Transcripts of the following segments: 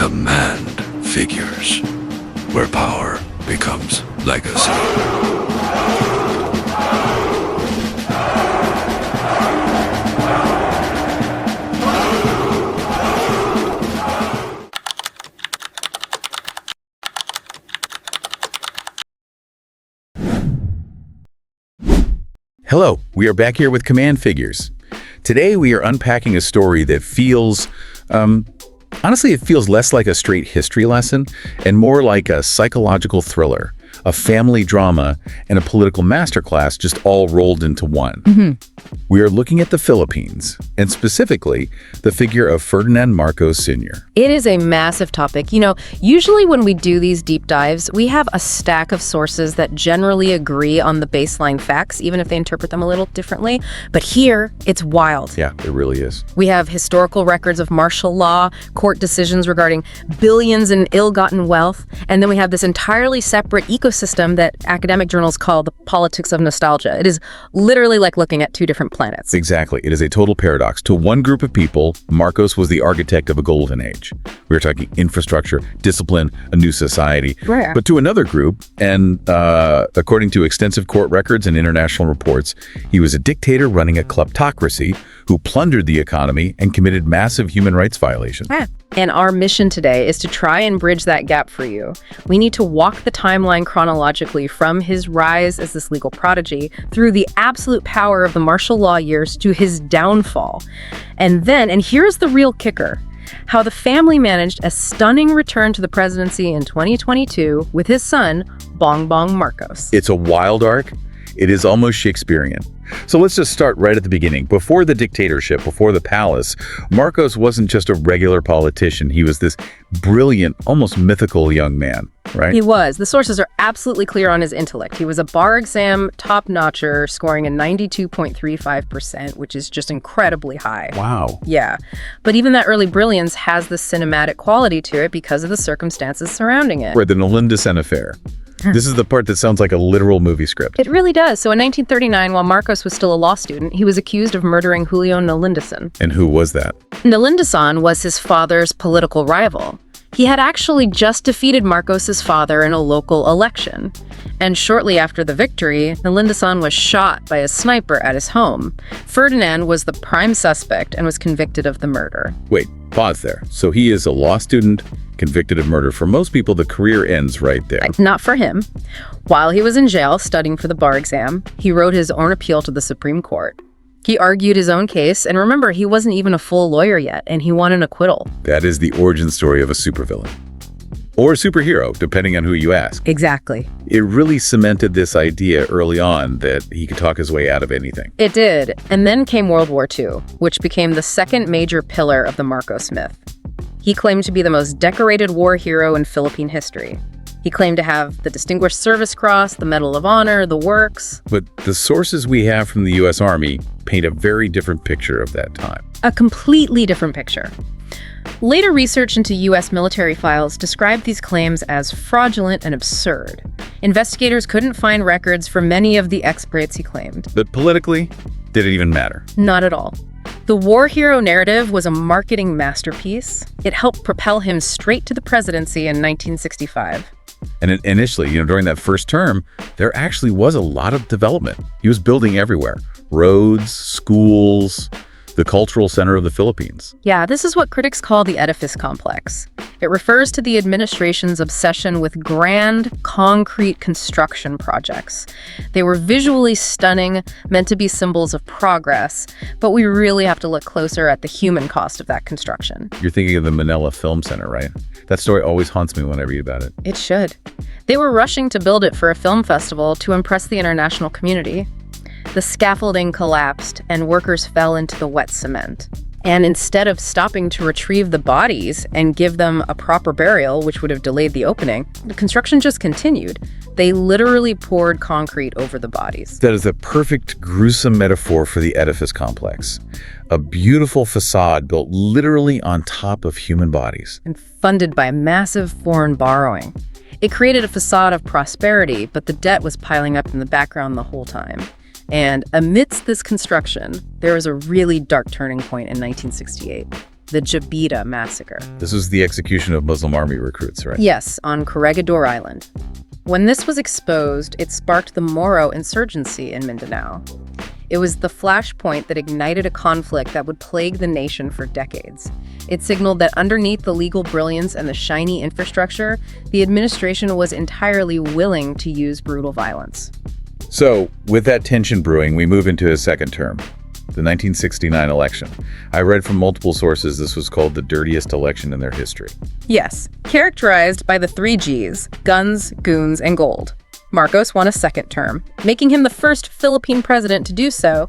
command figures, where power becomes legacy. Hello, we are back here with Command Figures. Today we are unpacking a story that feels, honestly, it feels less like a straight history lesson and more like a psychological thriller, a family drama, and a political masterclass just all rolled into one. We are looking at the Philippines, and specifically, the figure of Ferdinand Marcos Sr. It is a massive topic. Usually when we do these deep dives, we have a stack of sources that generally agree on the baseline facts, even if they interpret them a little differently. But here, it's wild. Yeah, it really is. We have historical records of martial law, court decisions regarding billions in ill-gotten wealth, and then we have this entirely separate ecosystem that academic journals call the politics of nostalgia. It is literally like looking at two different planets. Exactly. It is a total paradox. To one group of people, Marcos was the architect of a golden age. We were talking infrastructure, discipline, a new society. Rare. But to another group, and according to extensive court records and international reports, he was a dictator running a kleptocracy who plundered the economy and committed massive human rights violations. And our mission today is to try and bridge that gap for you. We need to walk the timeline chronologically from his rise as this legal prodigy through the absolute power of the martial law years to his downfall. And here's the real kicker, how the family managed a stunning return to the presidency in 2022 with his son, Bongbong Marcos. It's a wild arc. It is almost Shakespearean. So let's just start right at the beginning. Before the dictatorship, before the palace, Marcos wasn't just a regular politician. He was this brilliant, almost mythical young man, right? He was. The sources are absolutely clear on his intellect. He was a bar exam top-notcher, scoring a 92.35%, which is just incredibly high. Wow. Yeah. But even that early brilliance has the cinematic quality to it because of the circumstances surrounding it. Right, the Nolinda affair. This is the part that sounds like a literal movie script. It really does. So in 1939, while Marcos was still a law student, he was accused of murdering Julio Nolinda. And who was that? Nolinda was his father's political rival. He had actually just defeated Marcos's father in a local election. And shortly after the victory, Nolinda was shot by a sniper at his home. Ferdinand was the prime suspect and was convicted of the murder. Wait, pause there. So he is a law student, convicted of murder. For most people, the career ends right there. Not for him. While he was in jail studying for the bar exam, he wrote his own appeal to the Supreme Court. He argued his own case, and remember, he wasn't even a full lawyer yet, and he won an acquittal. That is the origin story of a supervillain. Or a superhero, depending on who you ask. Exactly. It really cemented this idea early on that he could talk his way out of anything. It did. And then came World War II, which became the second major pillar of the Marcos myth. He claimed to be the most decorated war hero in Philippine history. He claimed to have the Distinguished Service Cross, the Medal of Honor, the works. But the sources we have from the U.S. Army paint a very different picture of that time. A completely different picture. Later research into U.S. military files described these claims as fraudulent and absurd. Investigators couldn't find records for many of the exploits he claimed. But politically, did it even matter? Not at all. The war hero narrative was a marketing masterpiece. It helped propel him straight to the presidency in 1965. And initially, during that first term, there actually was a lot of development. He was building everywhere. Roads, schools, the cultural center of the Philippines. Yeah, this is what critics call the edifice complex. It refers to the administration's obsession with grand, concrete construction projects. They were visually stunning, meant to be symbols of progress, but we really have to look closer at the human cost of that construction. You're thinking of the Manila Film Center, right? That story always haunts me when I read about it. It should. They were rushing to build it for a film festival to impress the international community. The scaffolding collapsed and workers fell into the wet cement. And instead of stopping to retrieve the bodies and give them a proper burial, which would have delayed the opening, the construction just continued. They literally poured concrete over the bodies. That is a perfect, gruesome metaphor for the edifice complex. A beautiful facade built literally on top of human bodies. And funded by massive foreign borrowing. It created a facade of prosperity, but the debt was piling up in the background the whole time. And amidst this construction, there was a really dark turning point in 1968. the Jabita massacre. This was the execution of Muslim army recruits, right? Yes, on Corregidor Island. When this was exposed, it sparked the Moro insurgency in Mindanao. It was the flashpoint that ignited a conflict that would plague the nation for decades. It signaled that underneath the legal brilliance and the shiny infrastructure, the administration was entirely willing to use brutal violence. So, with that tension brewing, we move into his second term, the 1969 election. I read from multiple sources this was called the dirtiest election in their history. Yes, characterized by the 3 Gs, guns, goons, and gold. Marcos won a second term, making him the first Philippine president to do so,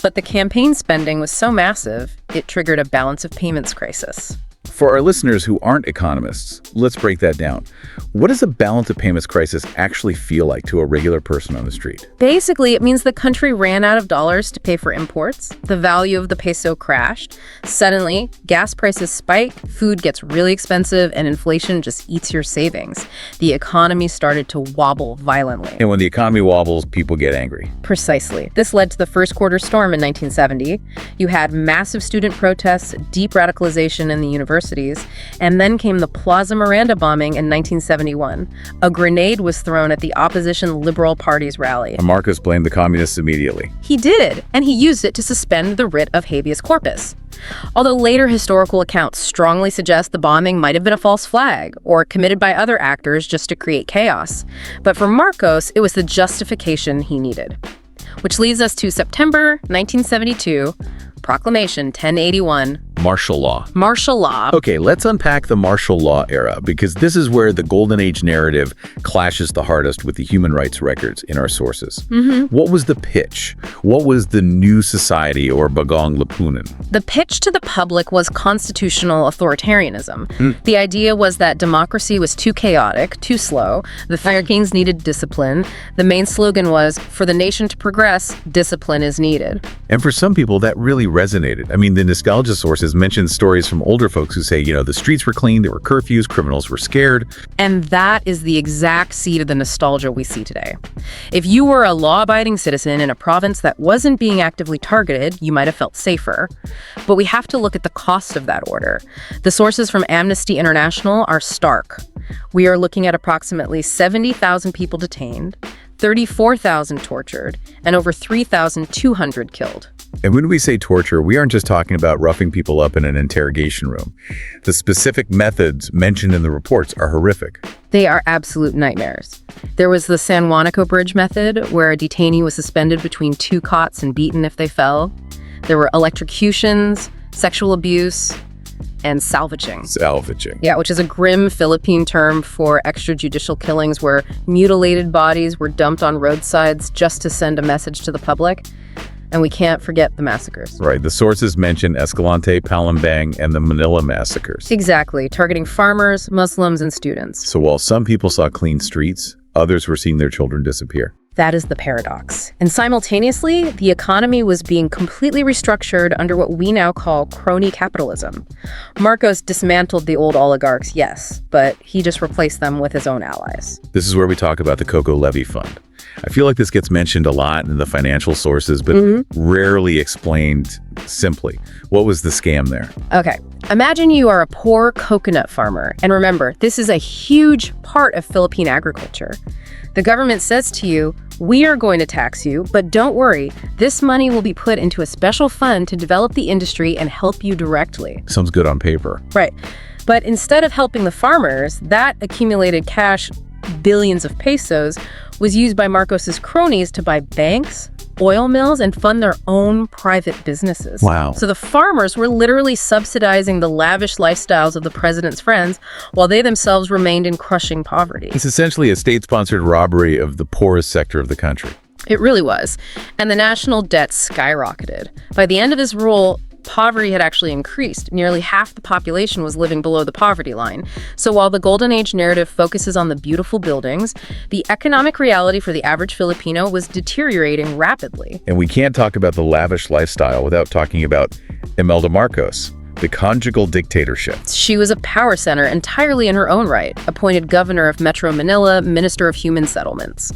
but the campaign spending was so massive, it triggered a balance of payments crisis. For our listeners who aren't economists, let's break that down. What does a balance of payments crisis actually feel like to a regular person on the street? Basically, it means the country ran out of dollars to pay for imports, the value of the peso crashed, suddenly gas prices spike, food gets really expensive, and inflation just eats your savings. The economy started to wobble violently. And when the economy wobbles, people get angry. Precisely. This led to the first quarter storm in 1970. You had massive student protests, deep radicalization in the universities, and then came the Plaza Miranda bombing in 1971. A grenade was thrown at the opposition Liberal Party's rally. And Marcos blamed the communists immediately. He did, and he used it to suspend the writ of habeas corpus. Although later historical accounts strongly suggest the bombing might have been a false flag or committed by other actors just to create chaos. But for Marcos, it was the justification he needed. Which leads us to September 1972, Proclamation 1081. Martial law. Martial law. Okay, let's unpack the martial law era, because this is where the Golden Age narrative clashes the hardest with the human rights records in our sources. What was the pitch? What was the new society, or Bagong Lipunan? The pitch to the public was constitutional authoritarianism. The idea was that democracy was too chaotic, too slow. The Fire Kings needed discipline. The main slogan was, for the nation to progress, discipline is needed. And for some people, that really resonated. I mean, the nostalgia sources mention stories from older folks who say, you know, the streets were clean, there were curfews, criminals were scared. And that is the exact seed of the nostalgia we see today. If you were a law-abiding citizen in a province that wasn't being actively targeted, you might have felt safer. But we have to look at the cost of that order. The sources from Amnesty International are stark. We are looking at approximately 70,000 people detained, 34,000 tortured, and over 3,200 killed. And when we say torture, we aren't just talking about roughing people up in an interrogation room. The specific methods mentioned in the reports are horrific. They are absolute nightmares. There was the San Juanico Bridge method, where a detainee was suspended between 2 cots and beaten if they fell. There were electrocutions, sexual abuse, and salvaging. Salvaging. Yeah, which is a grim Philippine term for extrajudicial killings where mutilated bodies were dumped on roadsides just to send a message to the public. And we can't forget the massacres. Right. The sources mention Escalante, Palembang, and the Manila massacres. Exactly, targeting farmers, Muslims, and students. So while some people saw clean streets, others were seeing their children disappear. That is the paradox. And simultaneously, the economy was being completely restructured under what we now call crony capitalism. Marcos dismantled the old oligarchs, yes, but he just replaced them with his own allies. This is where we talk about the Coco Levy Fund. I feel like this gets mentioned a lot in the financial sources, but rarely explained simply. What was the scam there? Okay, imagine you are a poor coconut farmer. And remember, this is a huge part of Philippine agriculture. The government says to you, we are going to tax you, but don't worry, this money will be put into a special fund to develop the industry and help you directly. Sounds good on paper. Right. But instead of helping the farmers, that accumulated cash, billions of pesos, was used by Marcos's cronies to buy banks, oil mills, and fund their own private businesses. Wow. So the farmers were literally subsidizing the lavish lifestyles of the president's friends while they themselves remained in crushing poverty. It's essentially a state-sponsored robbery of the poorest sector of the country. It really was. And the national debt skyrocketed. By the end of his rule, poverty had actually increased. Nearly half the population was living below the poverty line. So while the Golden Age narrative focuses on the beautiful buildings, the economic reality for the average Filipino was deteriorating rapidly. And we can't talk about the lavish lifestyle without talking about Imelda Marcos, the conjugal dictatorship. She was a power center entirely in her own right, appointed governor of Metro Manila, minister of human settlements.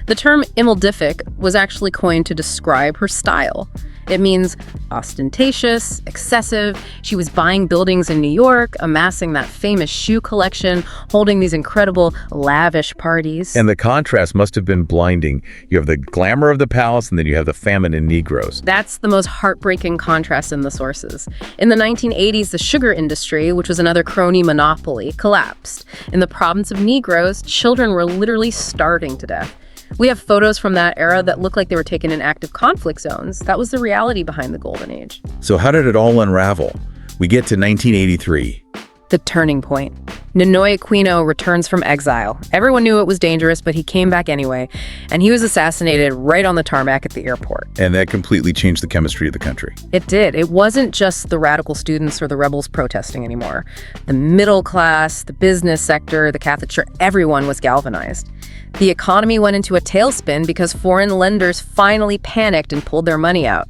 The term imeldific was actually coined to describe her style. It means ostentatious, excessive. She was buying buildings in New York, amassing that famous shoe collection, holding these incredible, lavish parties. And the contrast must have been blinding. You have the glamour of the palace, and then you have the famine in Negroes. That's the most heartbreaking contrast in the sources. In the 1980s, the sugar industry, which was another crony monopoly, collapsed. In the province of Negroes, children were literally starving to death. We have photos from that era that look like they were taken in active conflict zones. That was the reality behind the Golden Age. So how did it all unravel? We get to 1983. The turning point. Ninoy Aquino returns from exile. Everyone knew it was dangerous, but he came back anyway, and he was assassinated right on the tarmac at the airport. And that completely changed the chemistry of the country. It did. It wasn't just the radical students or the rebels protesting anymore. The middle class, the business sector, the Catholic Church, everyone was galvanized. The economy went into a tailspin because foreign lenders finally panicked and pulled their money out.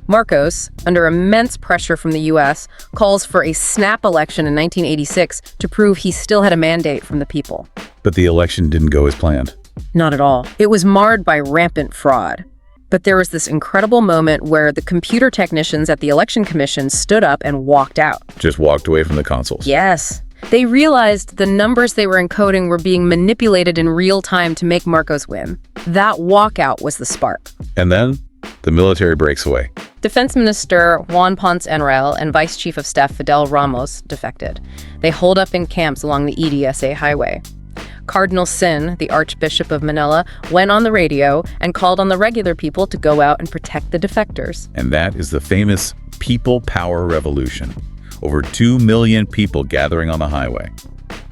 Marcos, under immense pressure from the U.S., calls for a snap election in 1986 to prove he still had a mandate from the people. But the election didn't go as planned. Not at all. It was marred by rampant fraud. But there was this incredible moment where the computer technicians at the Election Commission stood up and walked out. Just walked away from the consoles. Yes. They realized the numbers they were encoding were being manipulated in real time to make Marcos win. That walkout was the spark. And then the military breaks away. Defense Minister Juan Ponce Enrile and Vice Chief of Staff Fidel Ramos defected. They holed up in camps along the EDSA highway. Cardinal Sin, the Archbishop of Manila, went on the radio and called on the regular people to go out and protect the defectors. And that is the famous People Power Revolution. Over 2 million people gathering on the highway.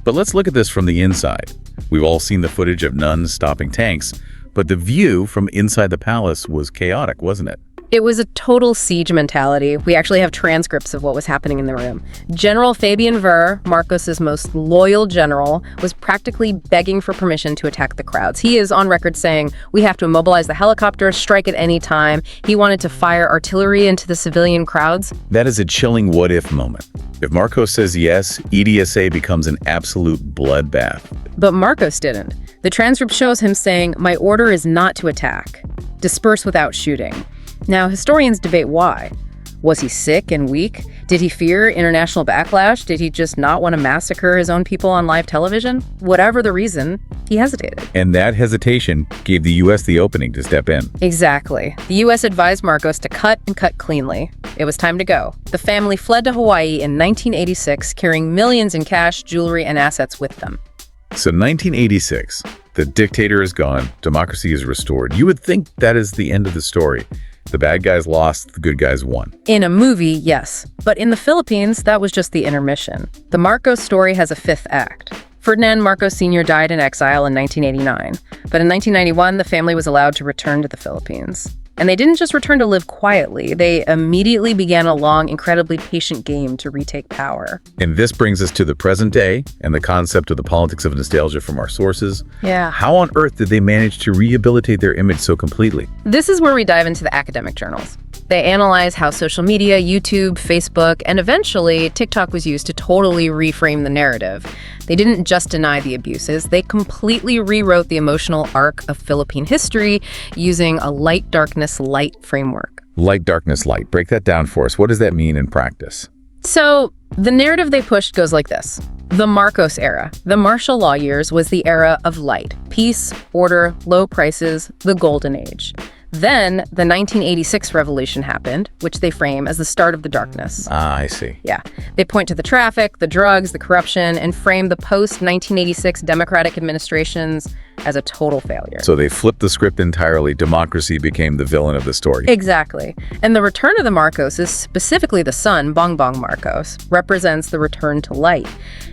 But let's look at this from the inside. We've all seen the footage of nuns stopping tanks, but the view from inside the palace was chaotic, wasn't it? It was a total siege mentality. We actually have transcripts of what was happening in the room. General Fabian Ver, Marcos's most loyal general, was practically begging for permission to attack the crowds. He is on record saying, "We have to immobilize the helicopter, strike at any time." He wanted to fire artillery into the civilian crowds. That is a chilling what-if moment. If Marcos says yes, EDSA becomes an absolute bloodbath. But Marcos didn't. The transcript shows him saying, "My order is not to attack. Disperse without shooting." Now, historians debate why. Was he sick and weak? Did he fear international backlash? Did he just not want to massacre his own people on live television? Whatever the reason, he hesitated. And that hesitation gave the U.S. the opening to step in. Exactly. The U.S. advised Marcos to cut and cut cleanly. It was time to go. The family fled to Hawaii in 1986, carrying millions in cash, jewelry, and assets with them. So 1986, the dictator is gone, democracy is restored. You would think that is the end of the story. The bad guys lost, the good guys won. In a movie, yes. But in the Philippines, that was just the intermission. The Marcos story has a fifth act. Ferdinand Marcos Sr. died in exile in 1989. But in 1991, the family was allowed to return to the Philippines. And they didn't just return to live quietly. They immediately began a long, incredibly patient game to retake power. And this brings us to the present day and the concept of the politics of nostalgia from our sources. Yeah. How on earth did they manage to rehabilitate their image so completely? This is where we dive into the academic journals. They analyze how social media, YouTube, Facebook, and eventually TikTok was used to totally reframe the narrative. They didn't just deny the abuses, they completely rewrote the emotional arc of Philippine history using a light, darkness, light framework. Light, darkness, light. Break that down for us. What does that mean in practice? So the narrative they pushed goes like this. The Marcos era, the martial law years, was the era of light, peace, order, low prices, the golden age. Then the 1986 revolution happened, which they frame as the start of the darkness. Ah, I see. Yeah. They point to the traffic, the drugs, the corruption, and frame the post-1986 Democratic administrations as a total failure. So they flipped the script entirely. Democracy became the villain of the story. Exactly. And the return of the Marcos, is specifically the son, Bongbong Marcos, represents the return to light.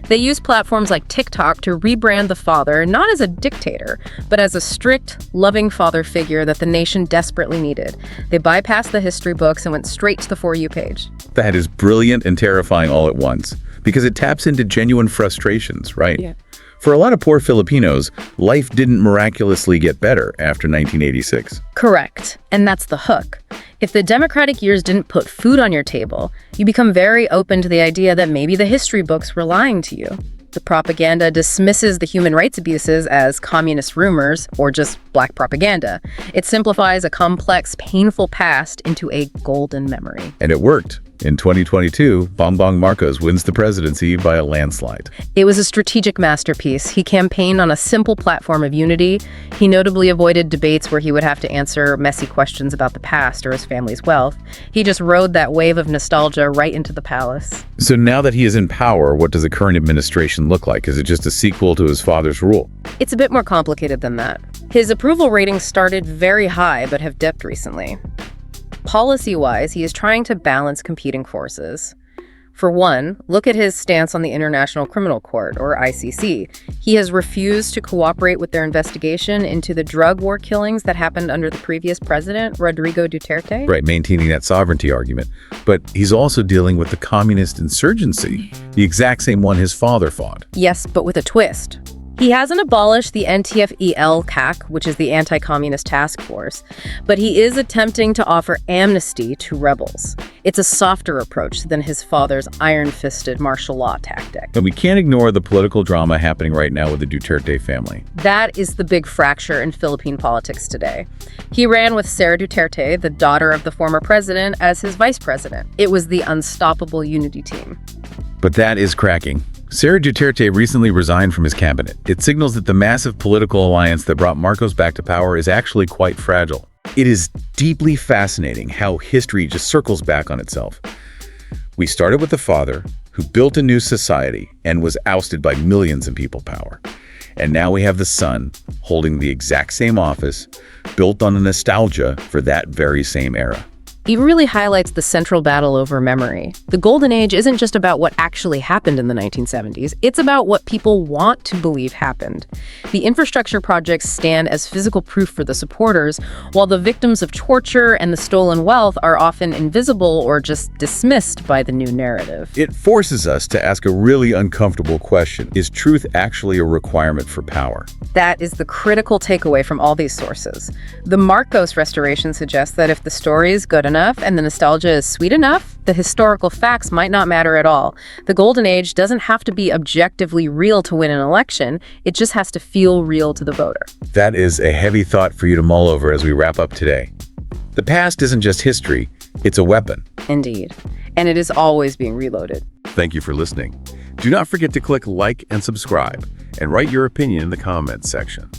They use platforms like TikTok to rebrand the father not as a dictator, but as a strict, loving father figure that the nation desperately needed. They bypassed the history books and went straight to the For You page. That is brilliant and terrifying all at once, because it taps into genuine frustrations, right? Yeah. For a lot of poor Filipinos, life didn't miraculously get better after 1986. Correct. And that's the hook. If the democratic years didn't put food on your table, you become very open to the idea that maybe the history books were lying to you. The propaganda dismisses the human rights abuses as communist rumors or just black propaganda. It simplifies a complex, painful past into a golden memory. And it worked. In 2022, Ferdinand Marcos wins the presidency by a landslide. It was a strategic masterpiece. He campaigned on a simple platform of unity. He notably avoided debates where he would have to answer messy questions about the past or his family's wealth. He just rode that wave of nostalgia right into the palace. So now that he is in power, what does the current administration look like? Is it just a sequel to his father's rule? It's a bit more complicated than that. His approval ratings started very high but have dipped recently. Policy-wise, he is trying to balance competing forces. For one, look at his stance on the International Criminal Court, or ICC. He has refused to cooperate with their investigation into the drug war killings that happened under the previous president, Rodrigo Duterte. Right, maintaining that sovereignty argument. But he's also dealing with the communist insurgency, the exact same one his father fought. Yes, but with a twist. He hasn't abolished the NTFEL-CAC, which is the Anti-Communist Task Force, but he is attempting to offer amnesty to rebels. It's a softer approach than his father's iron-fisted martial law tactic. And we can't ignore the political drama happening right now with the Duterte family. That is the big fracture in Philippine politics today. He ran with Sara Duterte, the daughter of the former president, as his vice president. It was the unstoppable unity team. But that is cracking. Sara Duterte recently resigned from his cabinet. It signals that the massive political alliance that brought Marcos back to power is actually quite fragile. It is deeply fascinating how history just circles back on itself. We started with the father, who built a new society and was ousted by millions in people power. And now we have the son, holding the exact same office, built on a nostalgia for that very same era. It really highlights the central battle over memory. The Golden Age isn't just about what actually happened in the 1970s, it's about what people want to believe happened. The infrastructure projects stand as physical proof for the supporters, while the victims of torture and the stolen wealth are often invisible or just dismissed by the new narrative. It forces us to ask a really uncomfortable question. Is truth actually a requirement for power? That is the critical takeaway from all these sources. The Marcos restoration suggests that if the story is good enough and the nostalgia is sweet enough, the historical facts might not matter at all. The Golden Age doesn't have to be objectively real to win an election. It just has to feel real to the voter. That is a heavy thought for you to mull over as we wrap up today. The past isn't just history, it's a weapon. Indeed. And it is always being reloaded. Thank you for listening. Do not forget to click like and subscribe, and write your opinion in the comments section.